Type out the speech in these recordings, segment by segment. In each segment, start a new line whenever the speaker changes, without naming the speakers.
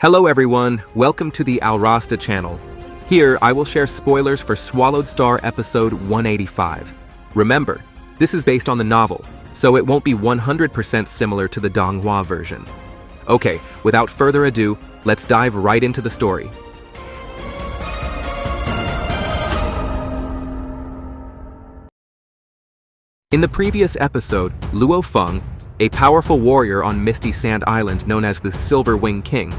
Hello everyone, welcome to the Alrasta channel. Here, I will share spoilers for SwallowedStar episode 185. Remember, this is based on the novel, so it won't be 100% similar to the Donghua version. Okay, without further ado, let's dive right into the story. In the previous episode, Luo Feng, a powerful warrior on Misty Sand Island known as the Silver Wing King,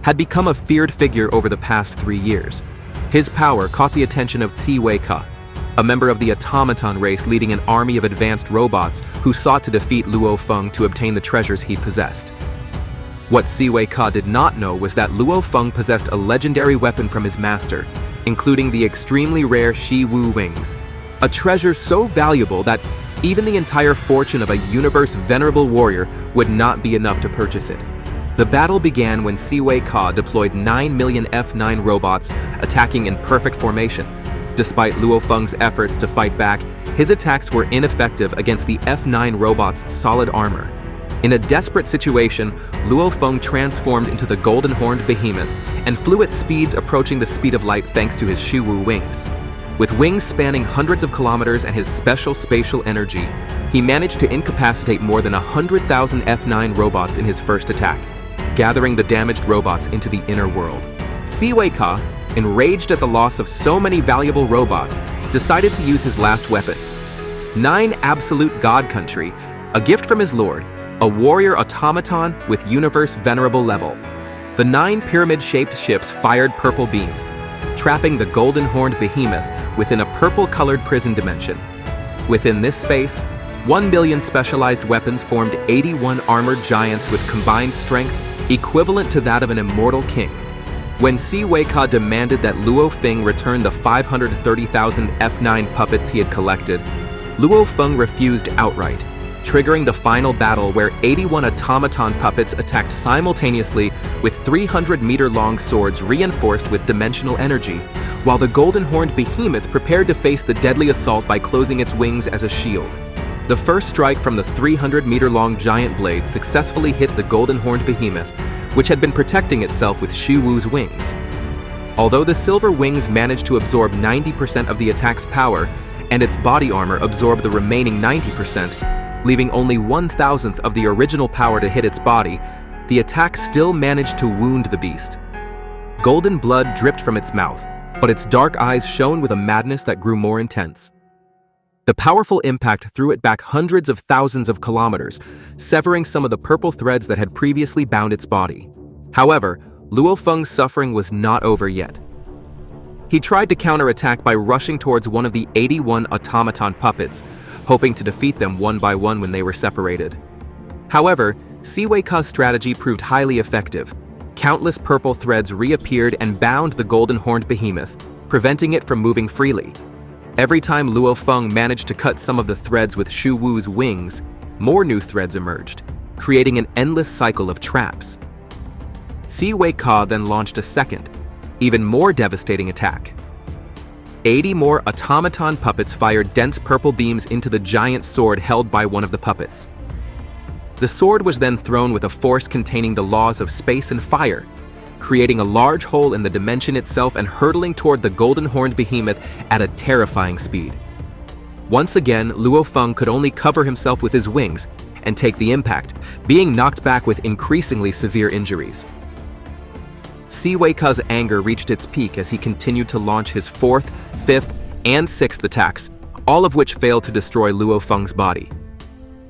had become a feared figure over the past 3 years. His power caught the attention of Shi Wu, a member of the automaton race leading an army of advanced robots who sought to defeat Luo Feng to obtain the treasures he possessed. What Shi Wu did not know was that Luo Feng possessed a legendary weapon from his master, including the extremely rare Shi Wu wings, a treasure so valuable that even the entire fortune of a universe-venerable warrior would not be enough to purchase it. The battle began when Shi Wu deployed 9 million F9 robots attacking in perfect formation. Despite Luo Feng's efforts to fight back, his attacks were ineffective against the F9 robots' solid armor. In a desperate situation, Luo Feng transformed into the golden-horned behemoth and flew at speeds approaching the speed of light thanks to his Shi Wu wings. With wings spanning hundreds of kilometers and his special spatial energy, he managed to incapacitate more than 100,000 F9 robots in his first attack, gathering the damaged robots into the inner world. Shi Wu, enraged at the loss of so many valuable robots, decided to use his last weapon. 9 Absolute God Country, a gift from his lord, a warrior automaton with universe-venerable level. The 9 pyramid-shaped ships fired purple beams, trapping the golden-horned behemoth within a purple-colored prison dimension. Within this space, 1 billion specialized weapons formed 81 armored giants with combined strength equivalent to that of an immortal king. When Shi Wu demanded that Luo Feng return the 530,000 F9 puppets he had collected, Luo Feng refused outright, triggering the final battle where 81 automaton puppets attacked simultaneously with 300-meter-long swords reinforced with dimensional energy, while the golden-horned behemoth prepared to face the deadly assault by closing its wings as a shield. The first strike from the 300-meter-long giant blade successfully hit the golden-horned behemoth, which had been protecting itself with Shi Wu's wings. Although the silver wings managed to absorb 90% of the attack's power, and its body armor absorbed the remaining 90%, leaving only 1,000th of the original power to hit its body, the attack still managed to wound the beast. Golden blood dripped from its mouth, but its dark eyes shone with a madness that grew more intense. The powerful impact threw it back hundreds of thousands of kilometers, severing some of the purple threads that had previously bound its body. However, Luo Feng's suffering was not over yet. He tried to counterattack by rushing towards one of the 81 automaton puppets, hoping to defeat them one by one when they were separated. However, Shi Wu's strategy proved highly effective. Countless purple threads reappeared and bound the golden-horned behemoth, preventing it from moving freely. Every time Luo Feng managed to cut some of the threads with Shi Wu's wings, more new threads emerged, creating an endless cycle of traps. Shi Wu then launched a second, even more devastating attack. 80 more automaton puppets fired dense purple beams into the giant sword held by one of the puppets. The sword was then thrown with a force containing the laws of space and fire, creating a large hole in the dimension itself and hurtling toward the golden-horned behemoth at a terrifying speed. Once again, Luo Feng could only cover himself with his wings and take the impact, being knocked back with increasingly severe injuries. Shi Wu's anger reached its peak as he continued to launch his 4th, 5th, and 6th attacks, all of which failed to destroy Luo Feng's body.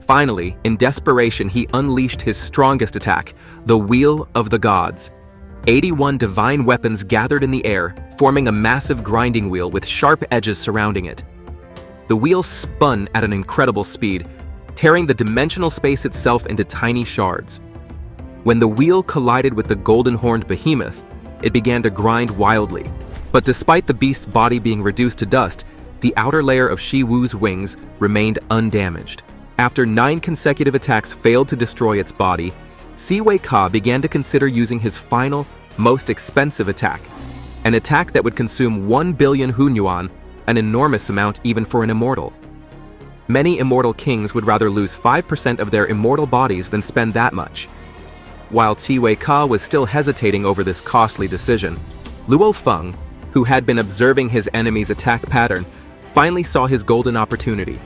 Finally, in desperation, he unleashed his strongest attack, the Wheel of the Gods. 81 divine weapons gathered in the air, forming a massive grinding wheel with sharp edges surrounding it. The wheel spun at an incredible speed, tearing the dimensional space itself into tiny shards. When the wheel collided with the golden-horned behemoth, it began to grind wildly. But despite the beast's body being reduced to dust, the outer layer of Shi Wu's wings remained undamaged. After 9 consecutive attacks failed to destroy its body, Shi Wu began to consider using his final, most expensive attack, an attack that would consume 1 billion Hunyuan, an enormous amount even for an immortal. Many immortal kings would rather lose 5% of their immortal bodies than spend that much. While Ka was still hesitating over this costly decision, Luo Feng, who had been observing his enemy's attack pattern, finally saw his golden opportunity.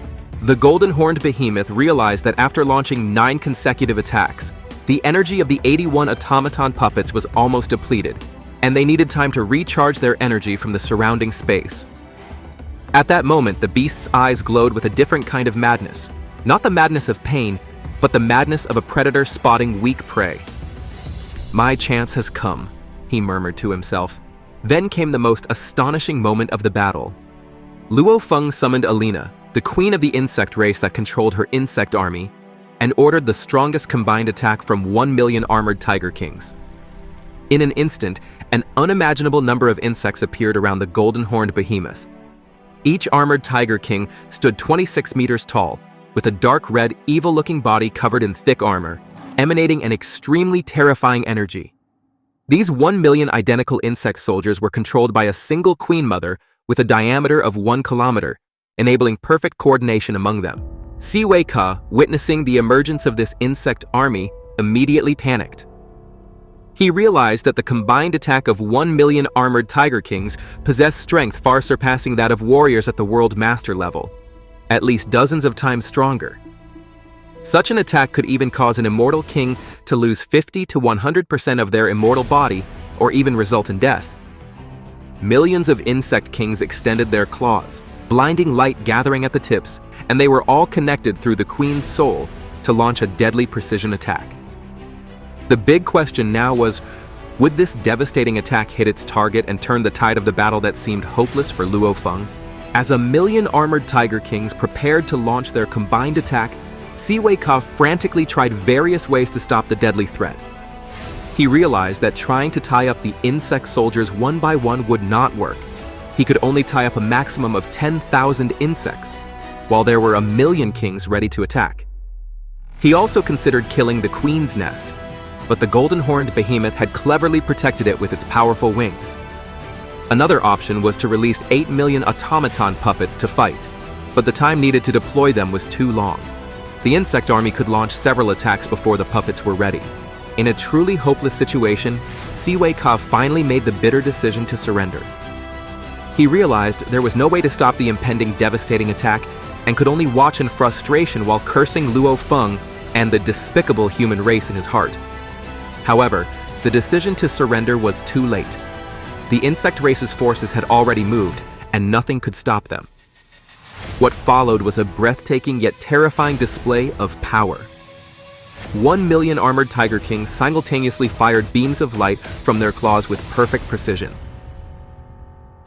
The golden-horned behemoth realized that after launching 9 consecutive attacks, the energy of the 81 automaton puppets was almost depleted, and they needed time to recharge their energy from the surrounding space. At that moment, the beast's eyes glowed with a different kind of madness. Not the madness of pain, but the madness of a predator spotting weak prey. "My chance has come," he murmured to himself. Then came the most astonishing moment of the battle. Luo Feng summoned Alina, the queen of the insect race that controlled her insect army, and ordered the strongest combined attack from 1 million armored tiger kings. In an instant, an unimaginable number of insects appeared around the golden-horned behemoth. Each armored tiger king stood 26 meters tall, with a dark red, evil-looking body covered in thick armor, emanating an extremely terrifying energy. These 1 million identical insect soldiers were controlled by a single queen mother with a diameter of 1 kilometer, enabling perfect coordination among them. Shi Wu, witnessing the emergence of this insect army, immediately panicked. He realized that the combined attack of 1 million armored tiger kings possessed strength far surpassing that of warriors at the world master level, at least dozens of times stronger. Such an attack could even cause an immortal king to lose 50 to 100% of their immortal body, or even result in death. Millions of insect kings extended their claws, blinding light gathering at the tips, and they were all connected through the queen's soul to launch a deadly precision attack. The big question now was, would this devastating attack hit its target and turn the tide of the battle that seemed hopeless for Luo Feng? As a million armored tiger kings prepared to launch their combined attack, Shi Wu frantically tried various ways to stop the deadly threat. He realized that trying to tie up the insect soldiers one by one would not work. He could only tie up a maximum of 10,000 insects, while there were 1 million kings ready to attack. He also considered killing the queen's nest, but the golden-horned behemoth had cleverly protected it with its powerful wings. Another option was to release 8 million automaton puppets to fight, but the time needed to deploy them was too long. The insect army could launch several attacks before the puppets were ready. In a truly hopeless situation, Shi Wu finally made the bitter decision to surrender. He realized there was no way to stop the impending devastating attack and could only watch in frustration while cursing Luo Feng and the despicable human race in his heart. However, the decision to surrender was too late. The insect race's forces had already moved, and nothing could stop them. What followed was a breathtaking yet terrifying display of power. 1 million armored tiger kings simultaneously fired beams of light from their claws with perfect precision.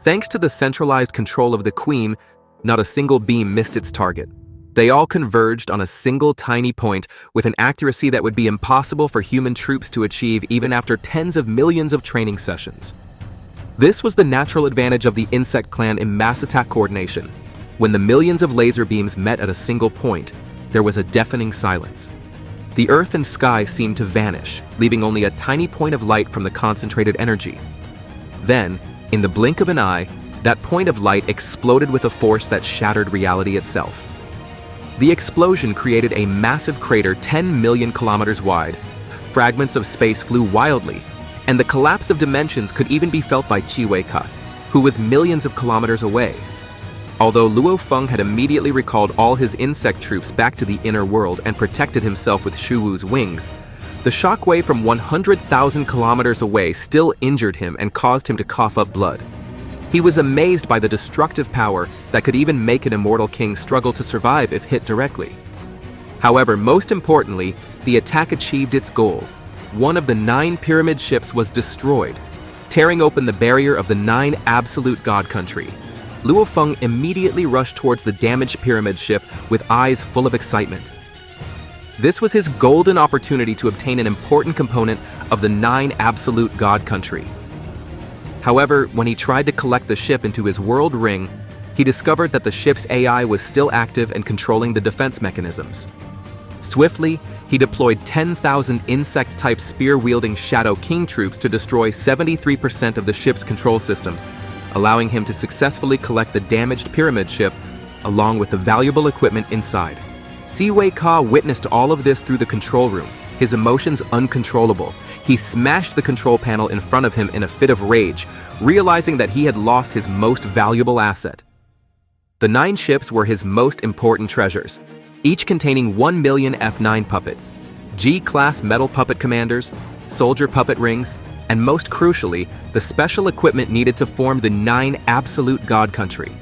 Thanks to the centralized control of the queen, not a single beam missed its target. They all converged on a single tiny point with an accuracy that would be impossible for human troops to achieve even after tens of millions of training sessions. This was the natural advantage of the insect clan in mass attack coordination. When the millions of laser beams met at a single point, there was a deafening silence. The earth and sky seemed to vanish, leaving only a tiny point of light from the concentrated energy. Then, in the blink of an eye, that point of light exploded with a force that shattered reality itself. The explosion created a massive crater 10 million kilometers wide. Fragments of space flew wildly, and the collapse of dimensions could even be felt by Shi Wu, who was millions of kilometers away. Although Luo Feng had immediately recalled all his insect troops back to the inner world and protected himself with Shi Wu's wings, the shockwave from 100,000 kilometers away still injured him and caused him to cough up blood. He was amazed by the destructive power that could even make an immortal king struggle to survive if hit directly. However, most importantly, the attack achieved its goal. One of the 9 pyramid ships was destroyed, tearing open the barrier of the 9 absolute god country. Luo Feng immediately rushed towards the damaged pyramid ship with eyes full of excitement. This was his golden opportunity to obtain an important component of the 9 absolute god country. However, when he tried to collect the ship into his world ring, he discovered that the ship's AI was still active and controlling the defense mechanisms. Swiftly, he deployed 10,000 insect-type spear-wielding Shadow King troops to destroy 73% of the ship's control systems, allowing him to successfully collect the damaged pyramid ship along with the valuable equipment inside. Shi Wu witnessed all of this through the control room, his emotions uncontrollable. He smashed the control panel in front of him in a fit of rage, realizing that he had lost his most valuable asset. The 9 ships were his most important treasures, each containing 1 million F9 puppets, G-class metal puppet commanders, soldier puppet rings, and most crucially, the special equipment needed to form the 9 absolute god country.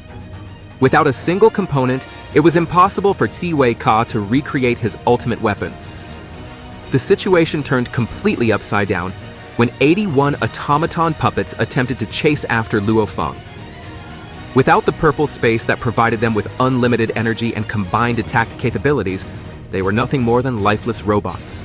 Without a single component, it was impossible for Ziwei Ka to recreate his ultimate weapon. The situation turned completely upside down when 81 automaton puppets attempted to chase after Luo Feng. Without the purple space that provided them with unlimited energy and combined attack capabilities, they were nothing more than lifeless robots.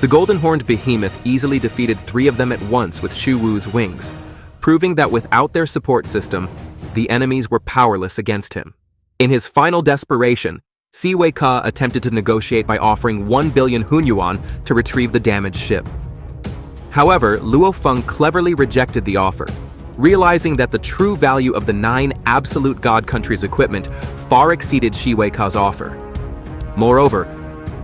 The golden-horned behemoth easily defeated 3 of them at once with Shi Wu's wings, proving that without their support system, the enemies were powerless against him. In his final desperation, Ziwei Ka attempted to negotiate by offering 1 billion Hunyuan to retrieve the damaged ship. However, Luo Feng cleverly rejected the offer, realizing that the true value of the 9 absolute god countries' equipment far exceeded Ziwei Ka's offer. Moreover,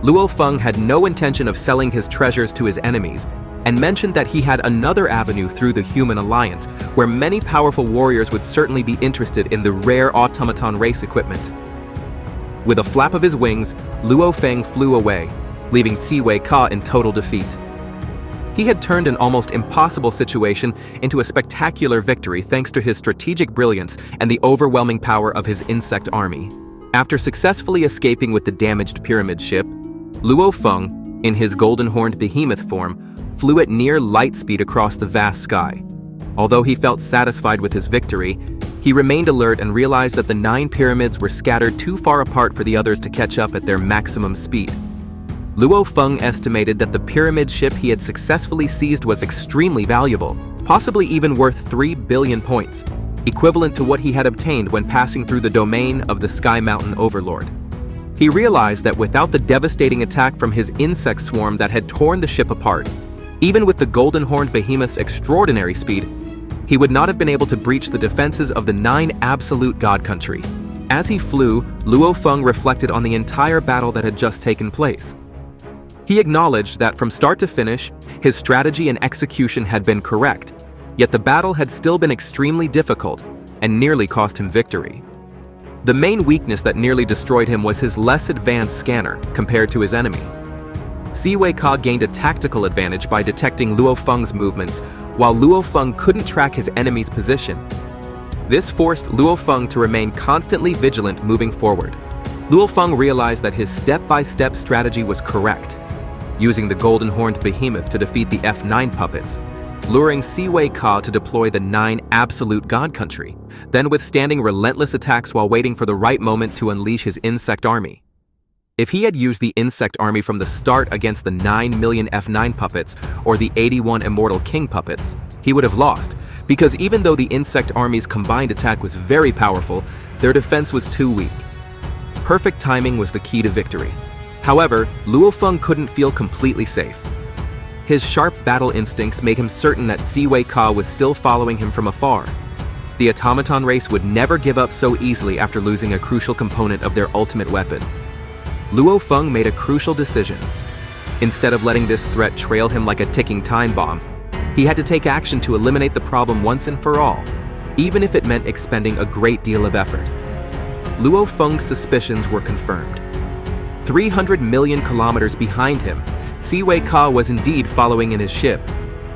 Luo Feng had no intention of selling his treasures to his enemies, and mentioned that he had another avenue through the Human Alliance, where many powerful warriors would certainly be interested in the rare automaton race equipment. With a flap of his wings, Luo Feng flew away, leaving Ziwei Ka in total defeat. He had turned an almost impossible situation into a spectacular victory thanks to his strategic brilliance and the overwhelming power of his insect army. After successfully escaping with the damaged pyramid ship, Luo Feng, in his golden-horned behemoth form, flew at near light speed across the vast sky. Although he felt satisfied with his victory, he remained alert and realized that the 9 pyramids were scattered too far apart for the others to catch up at their maximum speed. Luo Feng estimated that the pyramid ship he had successfully seized was extremely valuable, possibly even worth 3 billion points, equivalent to what he had obtained when passing through the domain of the Sky Mountain Overlord. He realized that without the devastating attack from his insect swarm that had torn the ship apart, even with the golden-horned behemoth's extraordinary speed, he would not have been able to breach the defenses of the 9 absolute god country. As he flew, Luo Feng reflected on the entire battle that had just taken place. He acknowledged that from start to finish, his strategy and execution had been correct, yet the battle had still been extremely difficult and nearly cost him victory. The main weakness that nearly destroyed him was his less advanced scanner compared to his enemy. Ziwei Ka gained a tactical advantage by detecting Luo Feng's movements, while Luo Feng couldn't track his enemy's position. This forced Luo Feng to remain constantly vigilant moving forward. Luo Feng realized that his step-by-step strategy was correct, using the golden-horned behemoth to defeat the F9 puppets, luring Ziwei Ka to deploy the 9 absolute god country, then withstanding relentless attacks while waiting for the right moment to unleash his insect army. If he had used the insect army from the start against the 9 million F9 puppets or the 81 immortal king puppets, he would have lost, because even though the insect army's combined attack was very powerful, their defense was too weak. Perfect timing was the key to victory. However, Luo Feng couldn't feel completely safe. His sharp battle instincts made him certain that Ziwei Ka was still following him from afar. The automaton race would never give up so easily after losing a crucial component of their ultimate weapon. Luo Feng made a crucial decision. Instead of letting this threat trail him like a ticking time bomb, he had to take action to eliminate the problem once and for all, even if it meant expending a great deal of effort. Luo Feng's suspicions were confirmed. 300 million kilometers behind him, Ziwei Ka was indeed following in his ship,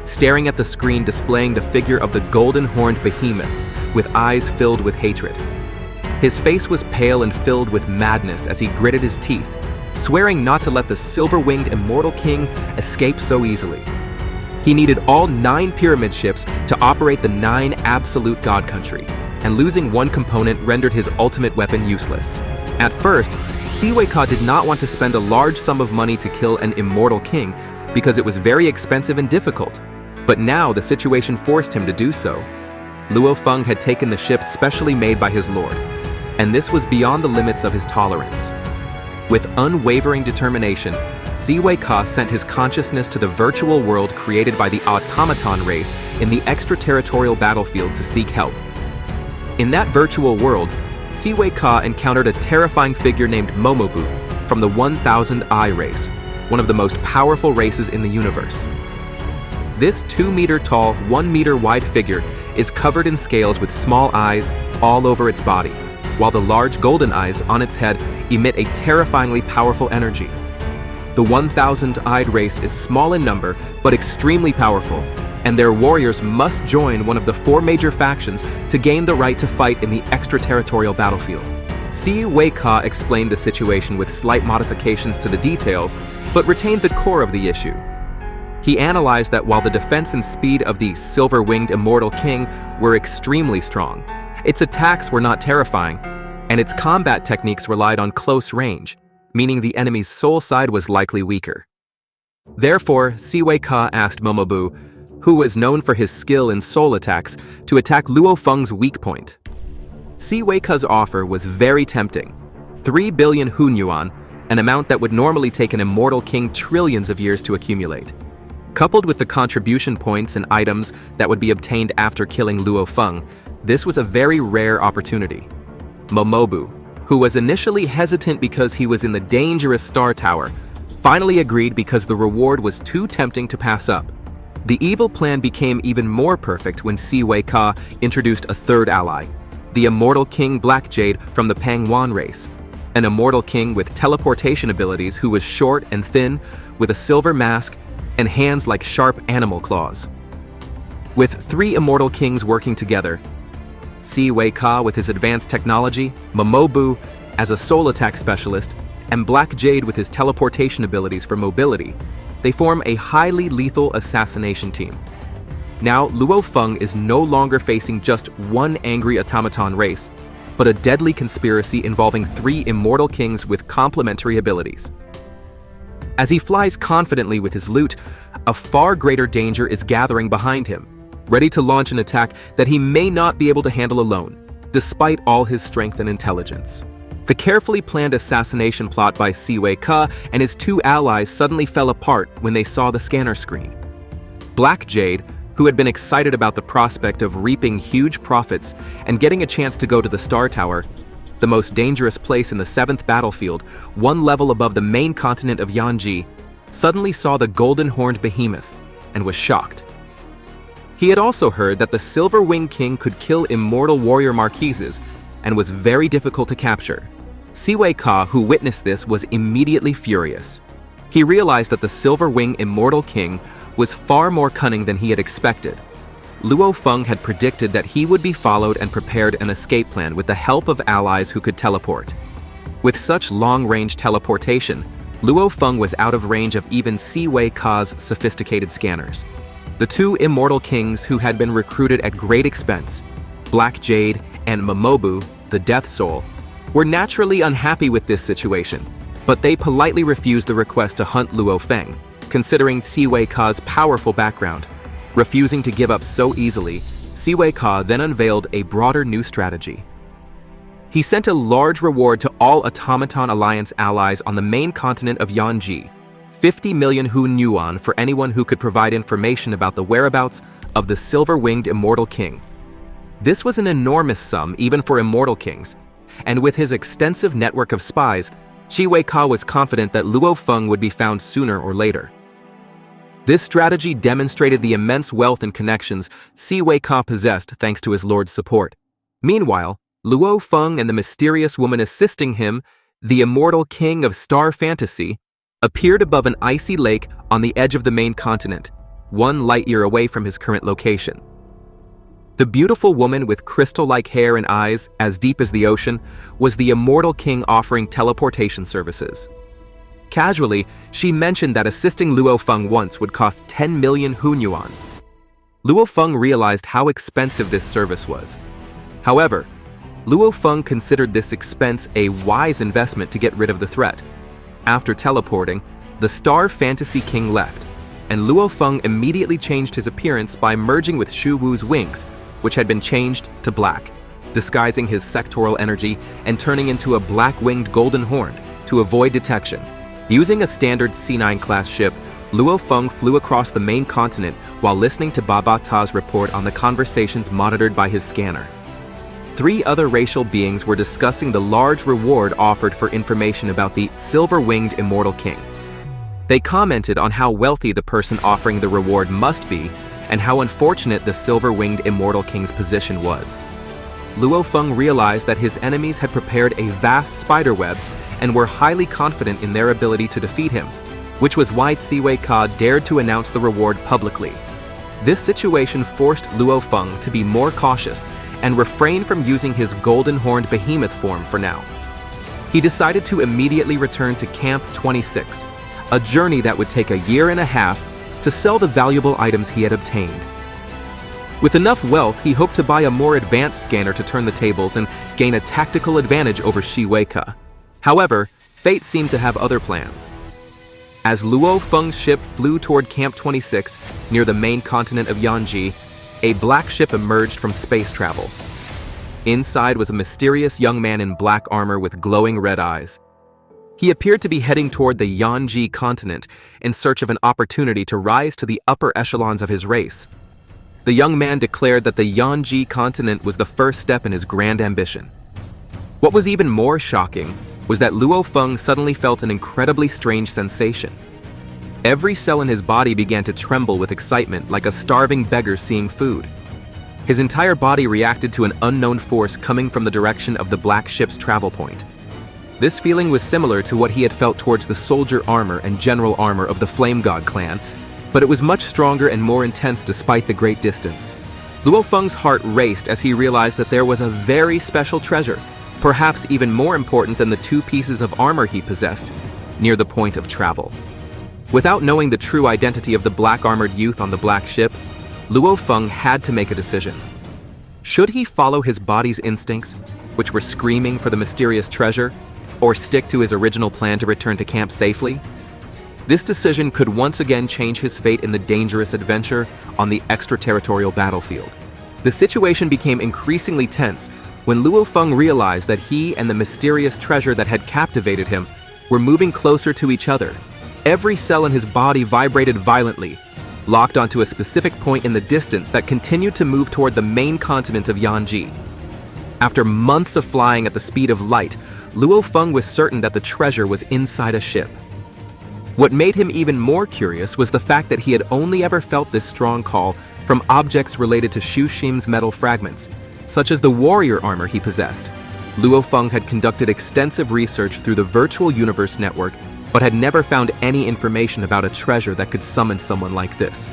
staring at the screen displaying the figure of the golden-horned behemoth, with eyes filled with hatred. His face was pale and filled with madness as he gritted his teeth, swearing not to let the silver-winged immortal king escape so easily. He needed all 9 pyramid ships to operate the 9 absolute god country, and losing one component rendered his ultimate weapon useless. At first, Ziwei Ka did not want to spend a large sum of money to kill an immortal king because it was very expensive and difficult, but now the situation forced him to do so. Luo Feng had taken the ship specially made by his lord, and this was beyond the limits of his tolerance. With unwavering determination, Ziwei Ka sent his consciousness to the virtual world created by the automaton race in the extraterritorial battlefield to seek help. In that virtual world, Ziwei Ka encountered a terrifying figure named Momobu from the 1000 Eye race. one of the most powerful races in the universe. This 2-meter-tall, 1-meter-wide figure is covered in scales with small eyes all over its body, while the large golden eyes on its head emit a terrifyingly powerful energy. The 1,000-eyed race is small in number, but extremely powerful, and their warriors must join one of the 4 major factions to gain the right to fight in the extraterritorial battlefield. Shi Wu explained the situation with slight modifications to the details, but retained the core of the issue. He analyzed that while the defense and speed of the silver-winged immortal king were extremely strong, its attacks were not terrifying, and its combat techniques relied on close range, meaning the enemy's soul side was likely weaker. Therefore, Shi Wu asked Momobu, who was known for his skill in soul attacks, to attack Luo Feng's weak point. Shi Wu's offer was very tempting: 3 billion hunyuan, an amount that would normally take an immortal king trillions of years to accumulate. Coupled with the contribution points and items that would be obtained after killing Luo Feng, this was a very rare opportunity. Momobu, who was initially hesitant because he was in the dangerous Star Tower, finally agreed because the reward was too tempting to pass up. The evil plan became even more perfect when Shi Wu introduced a third ally, the immortal king Black Jade from the Pangwan race, an immortal king with teleportation abilities who was short and thin, with a silver mask and hands like sharp animal claws. With 3 immortal kings working together, Shi Wu with his advanced technology, Momobu as a soul attack specialist, and Black Jade with his teleportation abilities for mobility, they form a highly lethal assassination team. Now, Luo Feng is no longer facing just one angry automaton race, but a deadly conspiracy involving 3 immortal kings with complementary abilities. As he flies confidently with his loot, a far greater danger is gathering behind him, ready to launch an attack that he may not be able to handle alone, despite all his strength and intelligence. The carefully planned assassination plot by Shi Wu and his 2 allies suddenly fell apart when they saw the scanner screen. Black Jade, who had been excited about the prospect of reaping huge profits and getting a chance to go to the Star Tower, the most dangerous place in the 7th battlefield, 1 level above the main continent of Yanji, suddenly saw the golden-horned behemoth and was shocked. He had also heard that the Silver Wing King could kill immortal warrior marquises and was very difficult to capture. Shi Wu, who witnessed this, was immediately furious. He realized that the Silver Wing Immortal King was far more cunning than he had expected. Luo Feng had predicted that he would be followed and prepared an escape plan with the help of allies who could teleport. With such long-range teleportation, Luo Feng was out of range of even Shi Wu's sophisticated scanners. The 2 immortal kings who had been recruited at great expense, Black Jade and Momobu, the Death Soul, were naturally unhappy with this situation, but they politely refused the request to hunt Luo Feng, considering Shi Wu's powerful background. Refusing to give up so easily, Shi Wu then unveiled a broader new strategy. He sent a large reward to all Automaton Alliance allies on the main continent of Yanji, 50 million hunyuan for anyone who could provide information about the whereabouts of the Silver-Winged Immortal King. This was an enormous sum even for immortal kings, and with his extensive network of spies, Shi Wu was confident that Luo Feng would be found sooner or later. This strategy demonstrated the immense wealth and connections Shi Wu possessed thanks to his lord's support. Meanwhile, Luo Feng and the mysterious woman assisting him, the immortal king of star fantasy, appeared above an icy lake on the edge of the main continent, 1 light-year away from his current location. The beautiful woman with crystal-like hair and eyes as deep as the ocean was the immortal king offering teleportation services. Casually, she mentioned that assisting Luo Feng once would cost 10 million hunyuan. Luo Feng realized how expensive this service was. However, Luo Feng considered this expense a wise investment to get rid of the threat. After teleporting, the Star Fantasy King left, and Luo Feng immediately changed his appearance by merging with Shi Wu's wings, which had been changed to black, disguising his sectoral energy and turning into a black-winged golden horn to avoid detection. Using a standard C9-class ship, Luo Feng flew across the main continent while listening to Baba Ta's report on the conversations monitored by his scanner. 3 other racial beings were discussing the large reward offered for information about the Silver-Winged Immortal King. They commented on how wealthy the person offering the reward must be and how unfortunate the silver-winged immortal king's position was. Luo Feng realized that his enemies had prepared a vast spiderweb and were highly confident in their ability to defeat him, which was why Ziwei Ka dared to announce the reward publicly. This situation forced Luo Feng to be more cautious and refrain from using his golden-horned behemoth form for now. He decided to immediately return to Camp 26, a journey that would take a year and a half to sell the valuable items he had obtained. With enough wealth, he hoped to buy a more advanced scanner to turn the tables and gain a tactical advantage over Shi Wu. However, fate seemed to have other plans. As Luo Feng's ship flew toward Camp 26 near the main continent of Yanji, a black ship emerged from space travel. Inside was a mysterious young man in black armor with glowing red eyes. He appeared to be heading toward the Yanji continent in search of an opportunity to rise to the upper echelons of his race. The young man declared that the Yanji continent was the first step in his grand ambition. What was even more shocking was that Luo Feng suddenly felt an incredibly strange sensation. Every cell in his body began to tremble with excitement like a starving beggar seeing food. His entire body reacted to an unknown force coming from the direction of the black ship's travel point. This feeling was similar to what he had felt towards the soldier armor and general armor of the Flame God clan, but it was much stronger and more intense despite the great distance. Luo Feng's heart raced as he realized that there was a very special treasure, perhaps even more important than the 2 pieces of armor he possessed, near the point of travel. Without knowing the true identity of the black-armored youth on the black ship, Luo Feng had to make a decision. Should he follow his body's instincts, which were screaming for the mysterious treasure, or stick to his original plan to return to camp safely? This decision could once again change his fate in the dangerous adventure on the extraterritorial battlefield. The situation became increasingly tense when Luo Feng realized that he and the mysterious treasure that had captivated him were moving closer to each other. Every cell in his body vibrated violently, locked onto a specific point in the distance that continued to move toward the main continent of Yanji. After months of flying at the speed of light, Luo Feng was certain that the treasure was inside a ship. What made him even more curious was the fact that he had only ever felt this strong call from objects related to Shu Xim's metal fragments, such as the warrior armor he possessed. Luo Feng had conducted extensive research through the virtual universe network, but had never found any information about a treasure that could summon someone like this.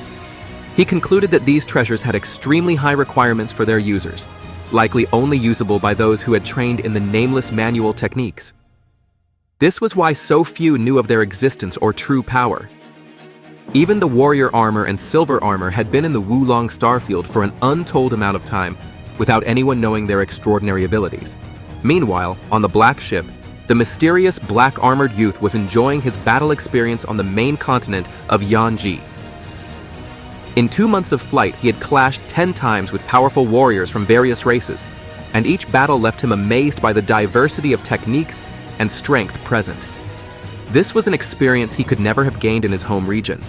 He concluded that these treasures had extremely high requirements for their users, likely only usable by those who had trained in the nameless manual techniques. This was why so few knew of their existence or true power. Even the warrior armor and silver armor had been in the Wulong starfield for an untold amount of time, without anyone knowing their extraordinary abilities. Meanwhile, on the black ship, the mysterious black-armored youth was enjoying his battle experience on the main continent of Yanji. In 2 months of flight, he had clashed 10 times with powerful warriors from various races, and each battle left him amazed by the diversity of techniques and strength present. This was an experience he could never have gained in his home region.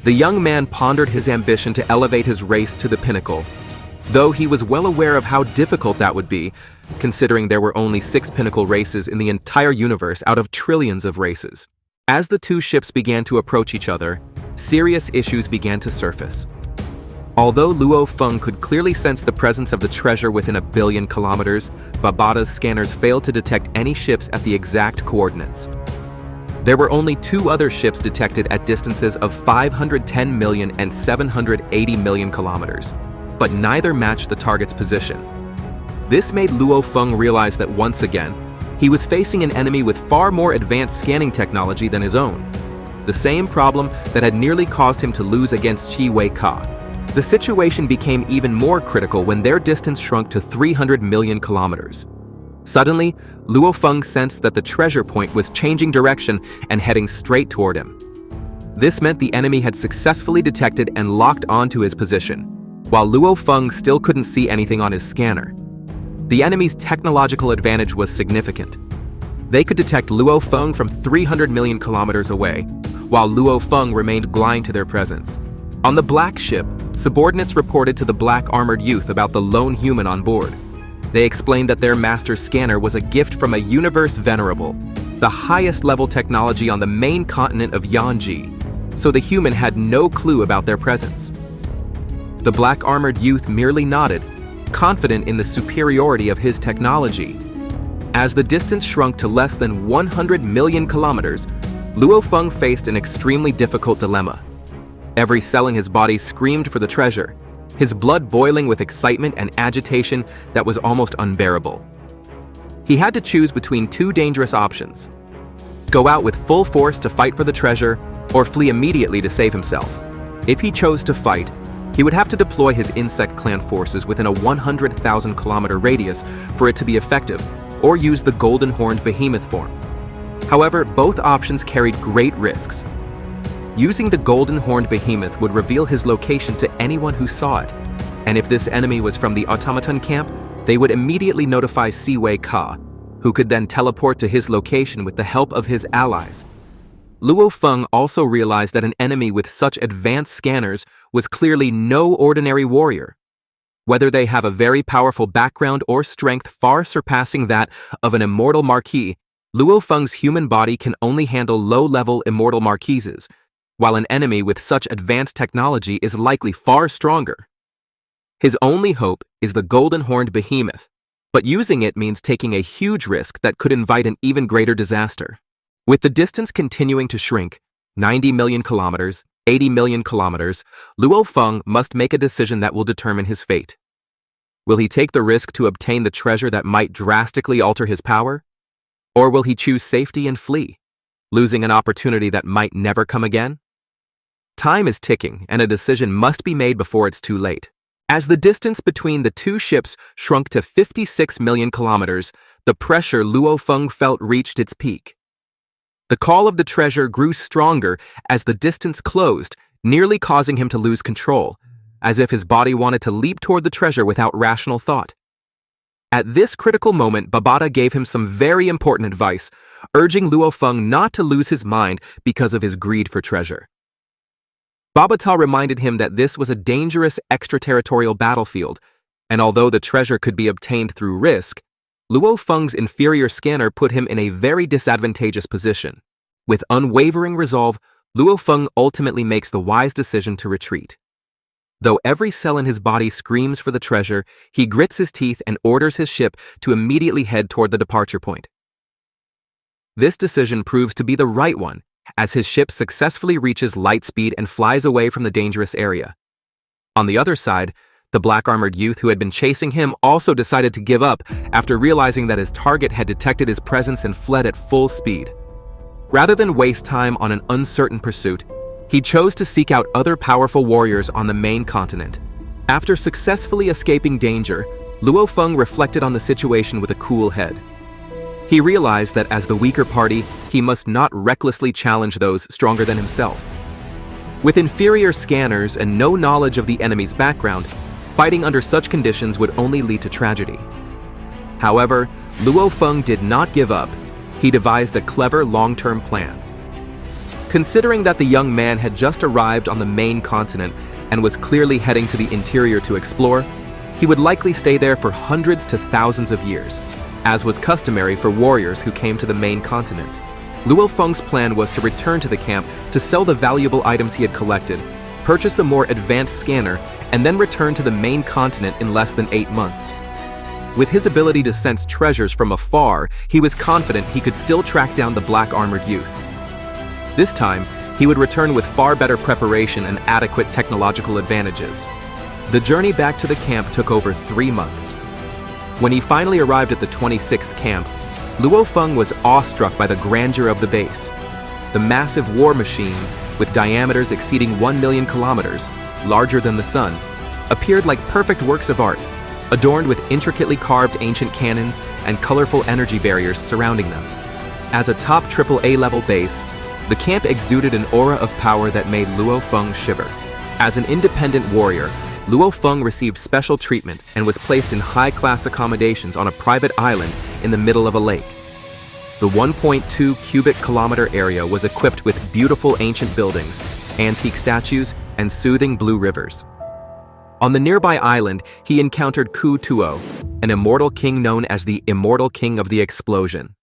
The young man pondered his ambition to elevate his race to the pinnacle, though he was well aware of how difficult that would be, considering there were only 6 pinnacle races in the entire universe out of trillions of races. As the 2 ships began to approach each other, serious issues began to surface. Although Luo Feng could clearly sense the presence of the treasure within a billion kilometers, Babata's scanners failed to detect any ships at the exact coordinates. There were only 2 other ships detected at distances of 510 million and 780 million kilometers, but neither matched the target's position. This made Luo Feng realize that once again, he was facing an enemy with far more advanced scanning technology than his own. The same problem that had nearly caused him to lose against Shi Wu. The situation became even more critical when their distance shrunk to 300 million kilometers. Suddenly, Luo Feng sensed that the treasure point was changing direction and heading straight toward him. This meant the enemy had successfully detected and locked onto his position, while Luo Feng still couldn't see anything on his scanner. The enemy's technological advantage was significant. They could detect Luo Feng from 300 million kilometers away, while Luo Feng remained blind to their presence. On the black ship, subordinates reported to the black-armored youth about the lone human on board. They explained that their master's scanner was a gift from a universe venerable, the highest level technology on the main continent of Yanji, so the human had no clue about their presence. The black-armored youth merely nodded, confident in the superiority of his technology. As the distance shrunk to less than 100 million kilometers, Luo Feng faced an extremely difficult dilemma. Every cell in his body screamed for the treasure, his blood boiling with excitement and agitation that was almost unbearable. He had to choose between two dangerous options: go out with full force to fight for the treasure, or flee immediately to save himself. If he chose to fight, he would have to deploy his insect clan forces within a 100,000 kilometer radius for it to be effective, or use the golden horned behemoth form. However, both options carried great risks. Using the golden horned behemoth would reveal his location to anyone who saw it, and if this enemy was from the automaton camp, they would immediately notify Siwei Ka, who could then teleport to his location with the help of his allies. Luo Feng also realized that an enemy with such advanced scanners was clearly no ordinary warrior. Whether they have a very powerful background or strength far surpassing that of an immortal marquis, Luo Feng's human body can only handle low-level immortal marquises, while an enemy with such advanced technology is likely far stronger. His only hope is the golden horned behemoth, but using it means taking a huge risk that could invite an even greater disaster. With the distance continuing to shrink, 90 million kilometers, 80 million kilometers, Luo Feng must make a decision that will determine his fate. Will he take the risk to obtain the treasure that might drastically alter his power? Or will he choose safety and flee, losing an opportunity that might never come again? Time is ticking, and a decision must be made before it's too late. As the distance between the two ships shrunk to 56 million kilometers, the pressure Luo Feng felt reached its peak. The call of the treasure grew stronger as the distance closed, nearly causing him to lose control, as if his body wanted to leap toward the treasure without rational thought. At this critical moment, Babata gave him some very important advice, urging Luo Feng not to lose his mind because of his greed for treasure. Babata reminded him that this was a dangerous extraterritorial battlefield, and although the treasure could be obtained through risk, Luo Feng's inferior scanner put him in a very disadvantageous position. With unwavering resolve, Luo Feng ultimately makes the wise decision to retreat. Though every cell in his body screams for the treasure, he grits his teeth and orders his ship to immediately head toward the departure point. This decision proves to be the right one, as his ship successfully reaches light speed and flies away from the dangerous area. On the other side, the black-armored youth who had been chasing him also decided to give up after realizing that his target had detected his presence and fled at full speed. Rather than waste time on an uncertain pursuit, he chose to seek out other powerful warriors on the main continent. After successfully escaping danger, Luo Feng reflected on the situation with a cool head. He realized that as the weaker party, he must not recklessly challenge those stronger than himself. With inferior scanners and no knowledge of the enemy's background, fighting under such conditions would only lead to tragedy. However, Luo Feng did not give up. He devised a clever long-term plan. Considering that the young man had just arrived on the main continent and was clearly heading to the interior to explore, he would likely stay there for hundreds to thousands of years, as was customary for warriors who came to the main continent. Luo Feng's plan was to return to the camp to sell the valuable items he had collected, purchase a more advanced scanner, and then return to the main continent in less than 8 months. With his ability to sense treasures from afar, he was confident he could still track down the black-armored youth. This time, he would return with far better preparation and adequate technological advantages. The journey back to the camp took over 3 months. When he finally arrived at the 26th camp, Luo Feng was awestruck by the grandeur of the base. The massive war machines, with diameters exceeding 1 million kilometers, larger than the sun, appeared like perfect works of art, adorned with intricately carved ancient cannons and colorful energy barriers surrounding them. As a top AAA level base, the camp exuded an aura of power that made Luo Feng shiver. As an independent warrior, Luo Feng received special treatment and was placed in high-class accommodations on a private island in the middle of a lake. The 1.2 cubic kilometer area was equipped with beautiful ancient buildings, antique statues, and soothing blue rivers. On the nearby island, he encountered Ku Tuo, an immortal king known as the Immortal King of the Explosion.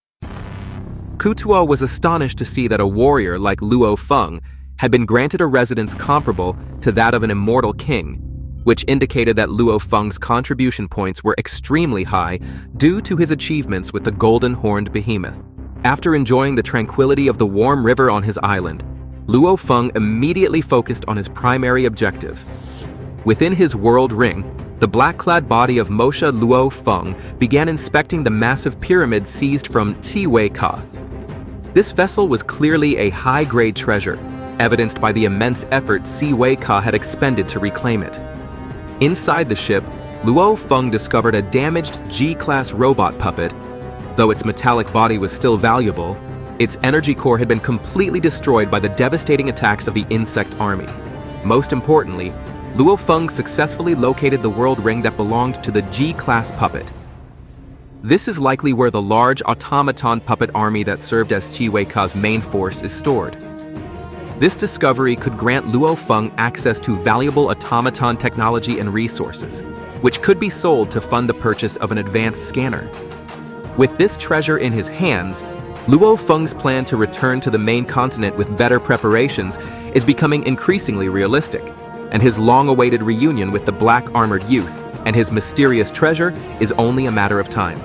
Kutuo was astonished to see that a warrior like Luo Feng had been granted a residence comparable to that of an immortal king, which indicated that Luo Feng's contribution points were extremely high due to his achievements with the golden-horned behemoth. After enjoying the tranquility of the warm river on his island, Luo Feng immediately focused on his primary objective. Within his world ring, the black-clad body of Moshe Luo Feng began inspecting the massive pyramid seized from Ka. This vessel was clearly a high-grade treasure, evidenced by the immense effort Ka had expended to reclaim it. Inside the ship, Luo Feng discovered a damaged G-class robot puppet. Though its metallic body was still valuable, its energy core had been completely destroyed by the devastating attacks of the insect army. Most importantly, Luo Feng successfully located the world ring that belonged to the G-class puppet. This is likely where the large automaton puppet army that served as Ka's main force is stored. This discovery could grant Luo Feng access to valuable automaton technology and resources, which could be sold to fund the purchase of an advanced scanner. With this treasure in his hands, Luo Feng's plan to return to the main continent with better preparations is becoming increasingly realistic, and his long-awaited reunion with the black-armored youth and his mysterious treasure is only a matter of time.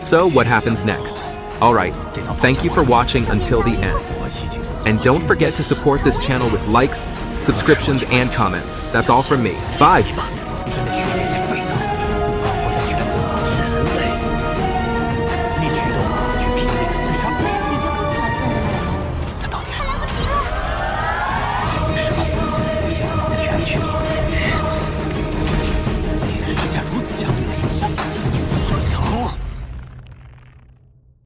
So what happens next? Alright, thank you for watching until the end. And don't forget to support this channel with likes, subscriptions, and comments. That's all from me. Bye!